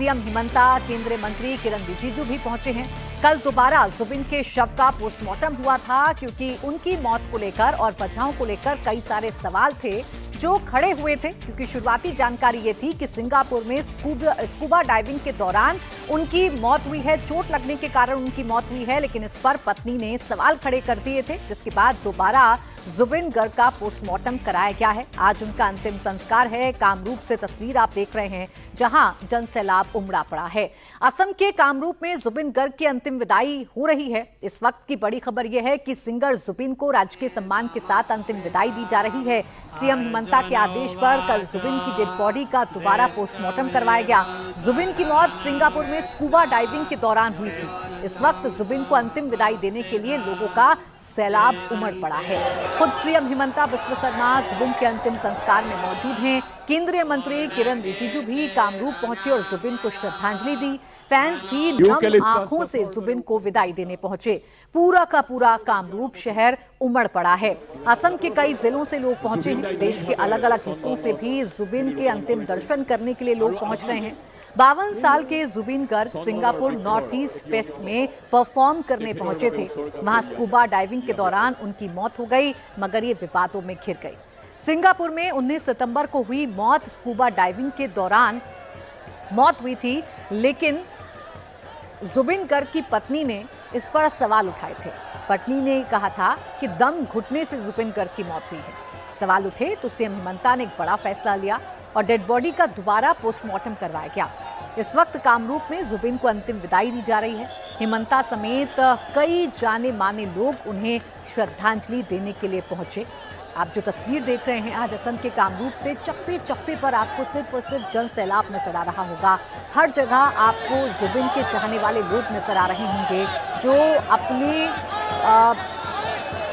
CM Himanta, केंद्रीय मंत्री किरण रिजिजू भी पहुंचे हैं। कल दोबारा जुबिन के शव का पोस्टमार्टम हुआ था, क्योंकि उनकी मौत को लेकर और वजहों को लेकर कई सारे सवाल थे जो खड़े हुए थे। क्योंकि शुरुआती जानकारी ये थी कि सिंगापुर में स्कूबा डाइविंग के दौरान उनकी मौत हुई है, चोट लगने के कारण उनकी मौत हुई है, लेकिन इस पर पत्नी ने सवाल खड़े कर दिए थे, जिसके बाद दोबारा जुबिन गर्ग का पोस्टमार्टम कराया गया है। आज उनका अंतिम संस्कार है। कामरूप से तस्वीर आप देख रहे हैं, जहां जनसैलाब उमड़ा पड़ा है। असम के कामरूप में जुबिन गर्ग की अंतिम विदाई हो रही है। इस वक्त की बड़ी खबर यह है कि सिंगर जुबिन को राजकीय सम्मान के साथ अंतिम विदाई दी जा रही है। सीएम हिमंता के आदेश पर कल जुबिन की डेड बॉडी का दोबारा पोस्टमार्टम करवाया गया। जुबिन की मौत सिंगापुर में स्कूबा डाइविंग के दौरान हुई थी। इस वक्त जुबिन को अंतिम विदाई देने के लिए लोगों का सैलाब उमड़ पड़ा है। खुद सीएम हिमंता बिस्वा शर्मा जुबिन के अंतिम संस्कार में मौजूद हैं। केंद्रीय मंत्री किरण रिजिजू भी कामरूप पहुंचे और जुबिन को श्रद्धांजलि दी। फैंस भी नम आंखों से जुबिन को विदाई देने पहुंचे। पूरा का पूरा कामरूप शहर उमड़ पड़ा है। असम के कई जिलों से लोग पहुंचे हैं। देश के अलग अलग हिस्सों से भी जुबिन के अंतिम दर्शन करने के लिए लोग पहुंच रहे हैं। 52 साल के Zubeen Garg Singapore north east fest में परफॉर्म करने पहुंचे थे। वहां स्कूबा डाइविंग के दौरान उनकी मौत हो गई, मगर ये विवादों में घिर गई। सिंगापुर में 19 सितंबर को हुई मौत स्कूबा डाइविंग के दौरान मौत हुई थी, लेकिन जुबिन गर्ग की पत्नी ने इस पर सवाल उठाए थे। पत्नी ने कहा था कि दम घुटने से जुबिन गर्ग की मौत हुई है। सवाल उठे तो सीएम हिमंता ने एक बड़ा फैसला लिया और डेड बॉडी का दोबारा पोस्टमार्टम करवाया गया। इस वक्त कामरूप में जुबिन को अंतिम विदाई दी जा रही है। हिमंता समेत कई जाने माने लोग उन्हें श्रद्धांजलि देने के लिए पहुंचे। आप जो तस्वीर देख रहे हैं आज असम के कामरूप से, चप्पे चप्पे पर आपको सिर्फ और सिर्फ जन सैलाब नजर आ रहा होगा। हर जगह आपको जुबिन के चाहने वाले लोग नजर आ रहे होंगे, जो अपने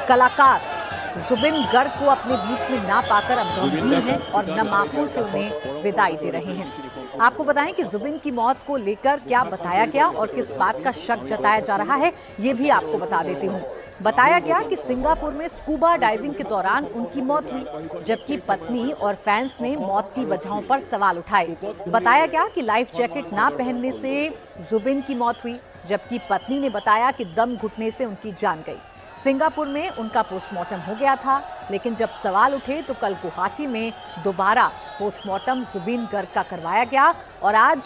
कलाकार जुबिन गर्ग को अपने बीच में ना पाकर अब गमगीन हैं और नम आंखों से उन्हें विदाई दे रहे हैं। आपको बताएं कि जुबिन की मौत को लेकर क्या बताया गया और किस बात का शक जताया जा रहा है, ये भी आपको बता देती हूँ। बताया गया कि सिंगापुर में स्कूबा डाइविंग के दौरान उनकी मौत हुई, जबकि पत्नी और फैंस ने मौत की वजहों पर सवाल उठाए। बताया गया कि लाइफ जैकेट ना पहनने से जुबिन की मौत हुई, जबकि पत्नी ने बताया कि दम घुटने से उनकी जान गई। सिंगापुर में उनका पोस्टमार्टम हो गया था, लेकिन जब सवाल उठे तो कल गुवाहाटी में दोबारा पोस्टमार्टम जुबिन गर्ग का करवाया गया। और आज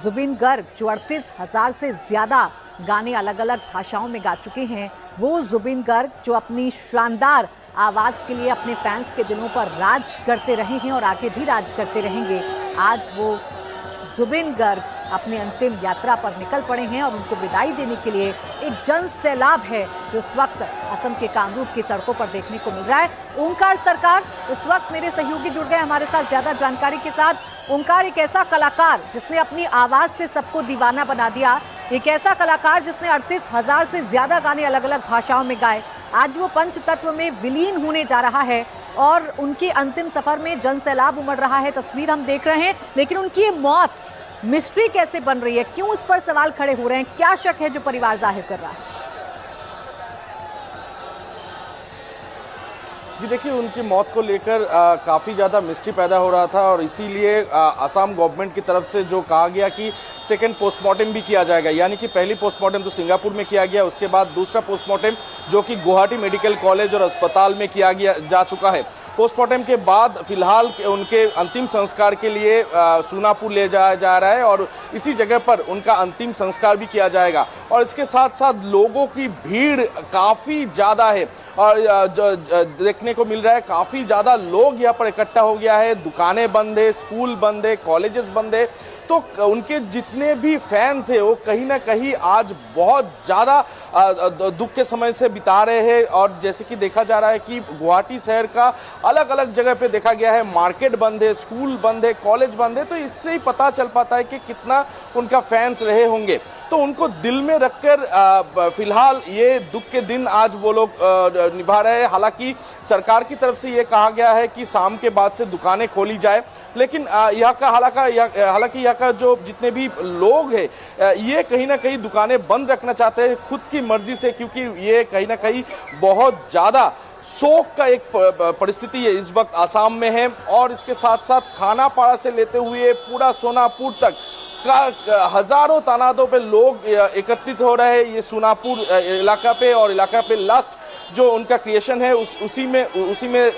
जुबिन गर्ग, जो 38,000 से ज्यादा गाने अलग अलग भाषाओं में गा चुके हैं, वो जुबिन गर्ग जो अपनी शानदार आवाज के लिए अपने फैंस के दिलों पर राज करते रहे हैं और आगे भी राज करते रहेंगे, आज वो जुबिन गर्ग अपने अंतिम यात्रा पर निकल पड़े हैं और उनको विदाई देने के लिए एक जन सैलाब है जो इस वक्त असम के कामरूप की सड़कों पर देखने को मिल रहा है। ओंकार सरकार, इस वक्त मेरे सहयोगी जुड़ गए हमारे साथ ज्यादा जानकारी के साथ। ओंकार, एक ऐसा कलाकार जिसने अपनी आवाज से सबको दीवाना बना दिया, एक ऐसा कलाकार जिसने 38,000 से ज्यादा गाने अलग अलग भाषाओं में गाए, आज वो पंच तत्व में विलीन होने जा रहा है और उनके अंतिम सफर में जन सैलाब उमड़ रहा है। तस्वीर हम देख रहे हैं, लेकिन उनकी मौत मिस्ट्री कैसे बन रही है, क्यों इस पर सवाल खड़े हो रहे हैं, क्या शक है जो परिवार जाहिर कर रहा है? जी देखिए, उनकी मौत को लेकर काफ़ी ज़्यादा मिस्ट्री पैदा हो रहा था और इसीलिए असम गवर्नमेंट की तरफ से जो कहा गया कि सेकंड पोस्टमार्टम भी किया जाएगा, यानी कि पहली पोस्टमार्टम तो सिंगापुर में किया गया, उसके बाद दूसरा पोस्टमार्टम जो कि गुवाहाटी मेडिकल कॉलेज और अस्पताल में किया गया जा चुका है। पोस्टमार्टम के बाद फिलहाल उनके अंतिम संस्कार के लिए सूनापुर ले जाया जा रहा है और इसी जगह पर उनका अंतिम संस्कार भी किया जाएगा। और इसके साथ साथ लोगों की भीड़ काफ़ी ज़्यादा है और जो देखने को मिल रहा है, काफ़ी ज़्यादा लोग यहाँ पर इकट्ठा हो गया है। दुकानें बंद है, स्कूल बंद है, कॉलेजेस बंद है, तो उनके जितने भी फैंस हैं वो कहीं ना कहीं आज बहुत ज़्यादा दुख के समय से बिता रहे हैं। और जैसे कि देखा जा रहा है कि गुवाहाटी शहर का अलग अलग जगह पे देखा गया है, मार्केट बंद है, स्कूल बंद है, कॉलेज बंद है, तो इससे ही पता चल पाता है कि कितना उनका फैंस रहे होंगे। तो उनको दिल में रखकर फिलहाल ये दुख के दिन आज वो लोग निभा रहे हैं। हालांकि सरकार की तरफ से ये कहा गया है कि शाम के बाद से दुकानें खोली जाए, लेकिन यहाँ का हालांकि यहाँ का जो जितने भी लोग हैं ये कहीं ना कहीं दुकानें बंद रखना चाहते हैं खुद की मर्जी से, क्योंकि ये कहीं ना कहीं बहुत ज़्यादा शोक का एक परिस्थिति है इस वक्त आसाम में है। और इसके साथ साथ खानापाड़ा से लेते हुए पूरा सोनापुर तक हजारों तादादों पे लोग एकत्रित हो रहे हैं ये सोनापुर इलाका पे, और इलाका पे लास्ट जो उनका क्रिएशन है उसी में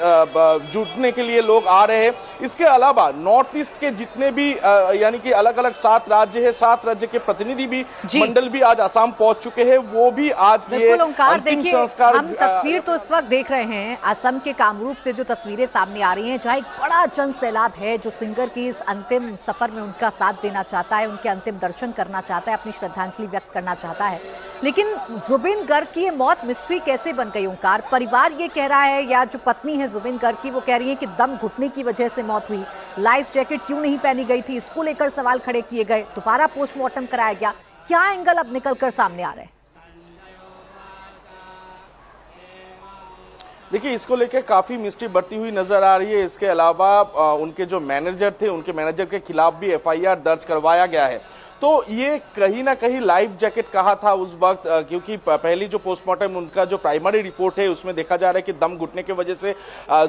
जुटने के लिए लोग आ रहे हैं। इसके अलावा नॉर्थ ईस्ट के जितने भी यानी कि अलग अलग 7 राज्य है, 7 राज्य के प्रतिनिधि भी, मंडल भी आज असम पहुंच चुके हैं। वो भी आज ये अंतिम संस्कार, हम तस्वीर तो इस वक्त देख रहे हैं असम के कामरूप से, जो तस्वीरें सामने आ रही हैं, जहां एक बड़ा जन सैलाब है जो सिंगर की इस अंतिम सफर में उनका साथ देना चाहता है, उनके अंतिम दर्शन करना चाहता है, अपनी श्रद्धांजलि व्यक्त करना चाहता है। लेकिन जुबिन गर्ग की ये मौत मिस्ट्री कैसे बन गई ओंकार? परिवार ये कह रहा है, या जो पत्नी है जुबिन गर्ग की, वो कह रही है कि दम घुटने की वजह से मौत हुई। लाइफ जैकेट क्यों नहीं पहनी गई थी, इसको लेकर सवाल खड़े किए गए। दोबारा पोस्टमार्टम कराया गया। क्या एंगल अब निकलकर सामने आ रहे हैं? देखिए, इसको लेकर काफी मिस्ट्री बढ़ती हुई नजर आ रही है। इसके अलावा उनके जो मैनेजर थे, उनके मैनेजर के खिलाफ भी एफआईआर दर्ज करवाया गया है। तो ये कहीं ना कहीं लाइफ जैकेट कहा था उस वक्त, क्योंकि पहली जो पोस्टमार्टम उनका जो प्राइमरी रिपोर्ट है उसमें देखा जा रहा है कि दम घुटने की वजह से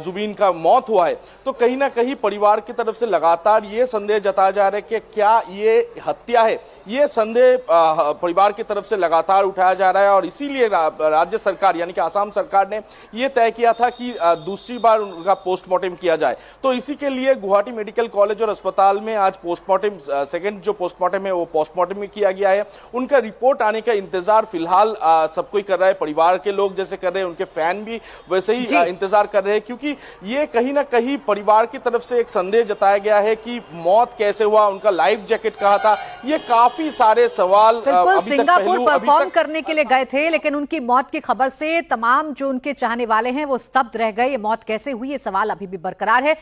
जुबिन का मौत हुआ है। तो कहीं ना कहीं परिवार की तरफ से लगातार ये संदेह जताया जा रहा है कि क्या ये हत्या है। ये संदेह परिवार की तरफ से लगातार उठाया जा रहा है, और इसीलिए राज्य सरकार यानी कि असम सरकार ने यह तय किया था कि दूसरी बार उनका पोस्टमार्टम किया जाए। तो इसी के लिए गुवाहाटी मेडिकल कॉलेज और अस्पताल में आज पोस्टमार्टम, सेकेंड जो पोस्टमार्टम है वो पोस्टमार्टम में किया गया है। उनका रिपोर्ट आने का इंतजार फिलहाल सब कोई कर रहा है। परिवार के लोग जैसे कर रहे हैं, उनके फैन भी वैसे ही इंतजार कर रहे हैं, क्योंकि ये कहीं ना कहीं परिवार की तरफ से एक संदेह जताया गया है कि मौत कैसे हुआ, उनका लाइफ जैकेट कहा था। ये काफी सारे सवाल सिंगापुर परफॉर्म करने के लिए गए थे, लेकिन उनकी मौत की खबर से तमाम जो उनके चाहने वाले हैं वो स्तब्ध रह गए। ये मौत कैसे हुई, ये सवाल अभी भी बरकरार है।